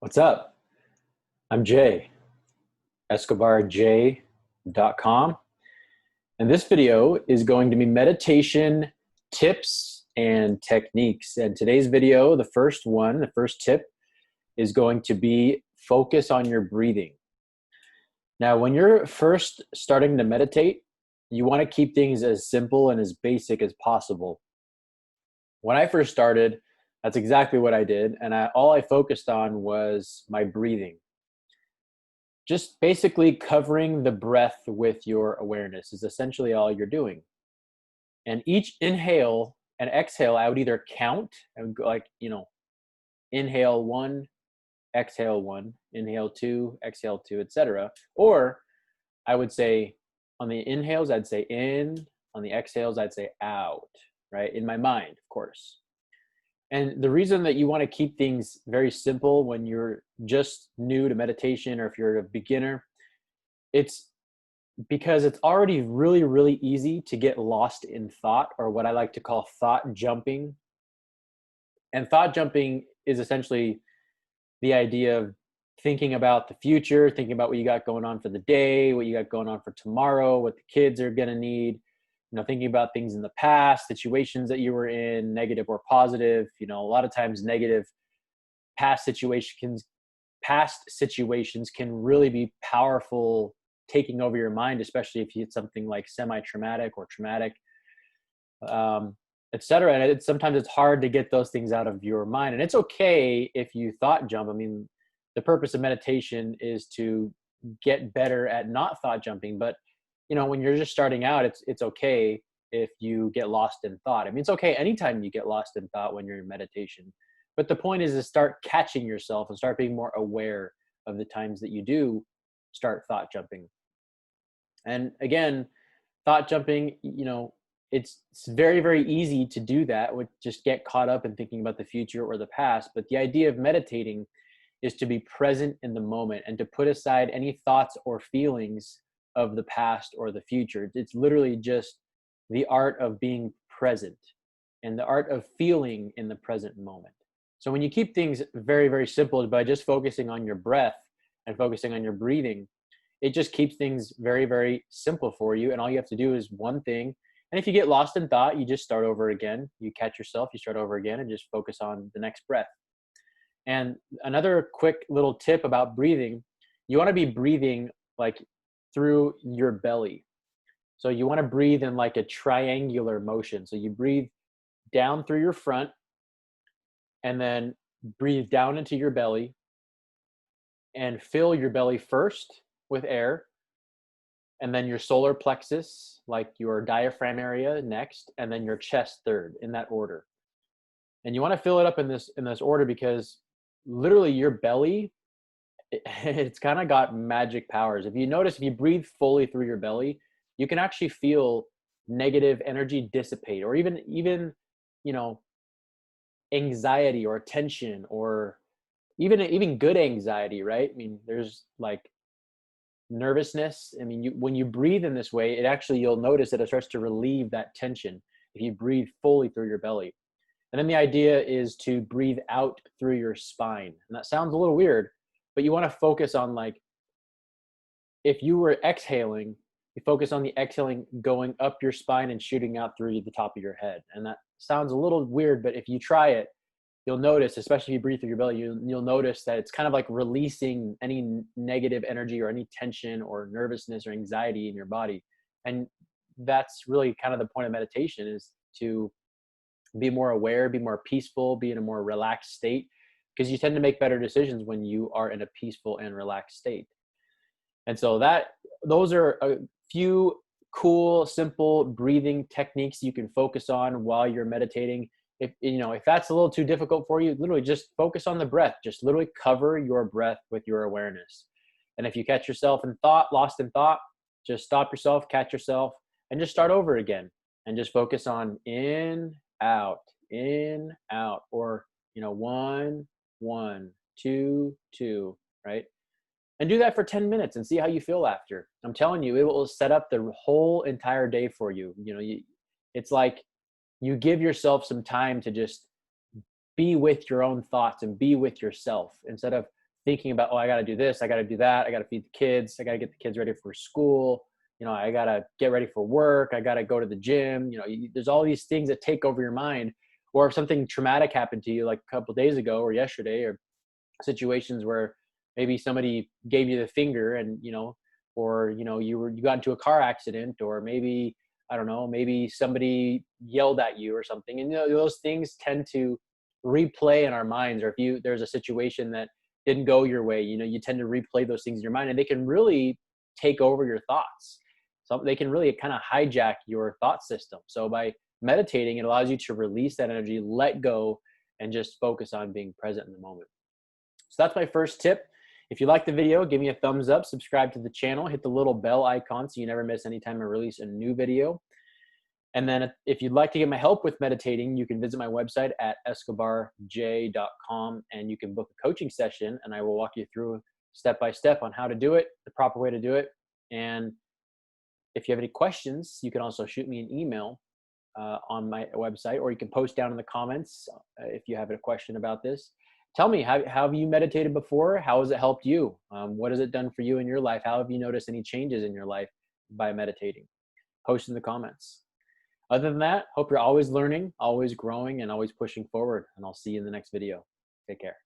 What's up? I'm Jay, EscobarJ.com. And this video is going to be meditation tips and techniques. And today's video, the first tip is going to be focus on your breathing. Now, when you're first starting to meditate, you want to keep things as simple and as basic as possible. When I first started, that's exactly what I did. And all I focused on was my breathing. Just basically covering the breath with your awareness is essentially all you're doing. And each inhale and exhale, I would either count and go like, inhale one, exhale one, inhale two, exhale two, etc. Or I would say on the inhales, I'd say in, on the exhales, I'd say out, right? In my mind, of course. And the reason that you want to keep things very simple when you're just new to meditation or if you're a beginner, it's because it's already really, really easy to get lost in thought, or what I like to call thought jumping. And thought jumping is essentially the idea of thinking about the future, thinking about what you got going on for the day, what you got going on for tomorrow, what the kids are going to need, thinking about things in the past, situations that you were in, negative or positive. A lot of times negative past situations can really be powerful, taking over your mind, especially if it's something like semi-traumatic or traumatic, etc. And sometimes it's hard to get those things out of your mind. And it's okay if you thought jump. I mean, the purpose of meditation is to get better at not thought jumping. But when you're just starting out, it's okay if you get lost in thought. I mean, it's okay anytime you get lost in thought when you're in meditation. But the point is to start catching yourself and start being more aware of the times that you do start thought jumping. And again, thought jumping, it's very, very easy to do that, with just get caught up in thinking about the future or the past. But the idea of meditating is to be present in the moment and to put aside any thoughts or feelings of the past or the future. It's literally just the art of being present and the art of feeling in the present moment. So when you keep things very, very simple by just focusing on your breath and focusing on your breathing, it just keeps things very, very simple for you. And all you have to do is one thing. And if you get lost in thought, you just start over again. You catch yourself, you start over again, and just focus on the next breath. And another quick little tip about breathing, you want to be breathing like through your belly. So you want to breathe in like a triangular motion. So you breathe down through your front and then breathe down into your belly and fill your belly first with air, and then your solar plexus, like your diaphragm area, next, and then your chest third, in that order. And you want to fill it up in this order because literally your belly, it's kind of got magic powers. If you notice, if you breathe fully through your belly, you can actually feel negative energy dissipate, or even anxiety or tension, or even good anxiety, right? I mean, there's like nervousness. I mean, when you breathe in this way, you'll notice that it starts to relieve that tension if you breathe fully through your belly. And then the idea is to breathe out through your spine. And that sounds a little weird, but you want to focus on, like, if you were exhaling, you focus on the exhaling going up your spine and shooting out through the top of your head. And that sounds a little weird, but if you try it, you'll notice, especially if you breathe through your belly, you'll notice that it's kind of like releasing any negative energy or any tension or nervousness or anxiety in your body. And that's really kind of the point of meditation, is to be more aware, be more peaceful, be in a more relaxed state, because you tend to make better decisions when you are in a peaceful and relaxed state. And so those are a few cool, simple breathing techniques you can focus on while you're meditating. If that's a little too difficult for you, literally just focus on the breath. Just literally cover your breath with your awareness. And if you catch yourself in thought, lost in thought, just stop yourself, catch yourself, and just start over again. And just focus on in, out, or, one, two, right? And do that for 10 minutes and see how you feel after. I'm telling you, it will set up the whole entire day for you. It's like you give yourself some time to just be with your own thoughts and be with yourself, instead of thinking about, oh, I got to do this, I got to do that, I got to feed the kids, I got to get the kids ready for school, I got to get ready for work, I got to go to the gym. There's all these things that take over your mind. Or if something traumatic happened to you like a couple days ago or yesterday, or situations where maybe somebody gave you the finger, and or you got into a car accident, or maybe, I don't know, maybe somebody yelled at you or something, and those things tend to replay in our minds. Or if there's a situation that didn't go your way, you tend to replay those things in your mind, and they can really take over your thoughts. So they can really kind of hijack your thought system. So by meditating, it allows you to release that energy, let go, and just focus on being present in the moment. So that's my first tip. If you like the video, give me a thumbs up, subscribe to the channel, hit the little bell icon so you never miss any time I release a new video. And then if you'd like to get my help with meditating, you can visit my website at escobarj.com, and you can book a coaching session, and I will walk you through step by step on how to do it, the proper way to do it. And if you have any questions, you can also shoot me an email on my website, or you can post down in the comments if you have a question about this. Tell me, how have you meditated before? How has it helped you? What has it done for you in your life? How have you noticed any changes in your life by meditating? Post in the comments. Other than that, hope you're always learning, always growing, and always pushing forward. And I'll see you in the next video. Take care.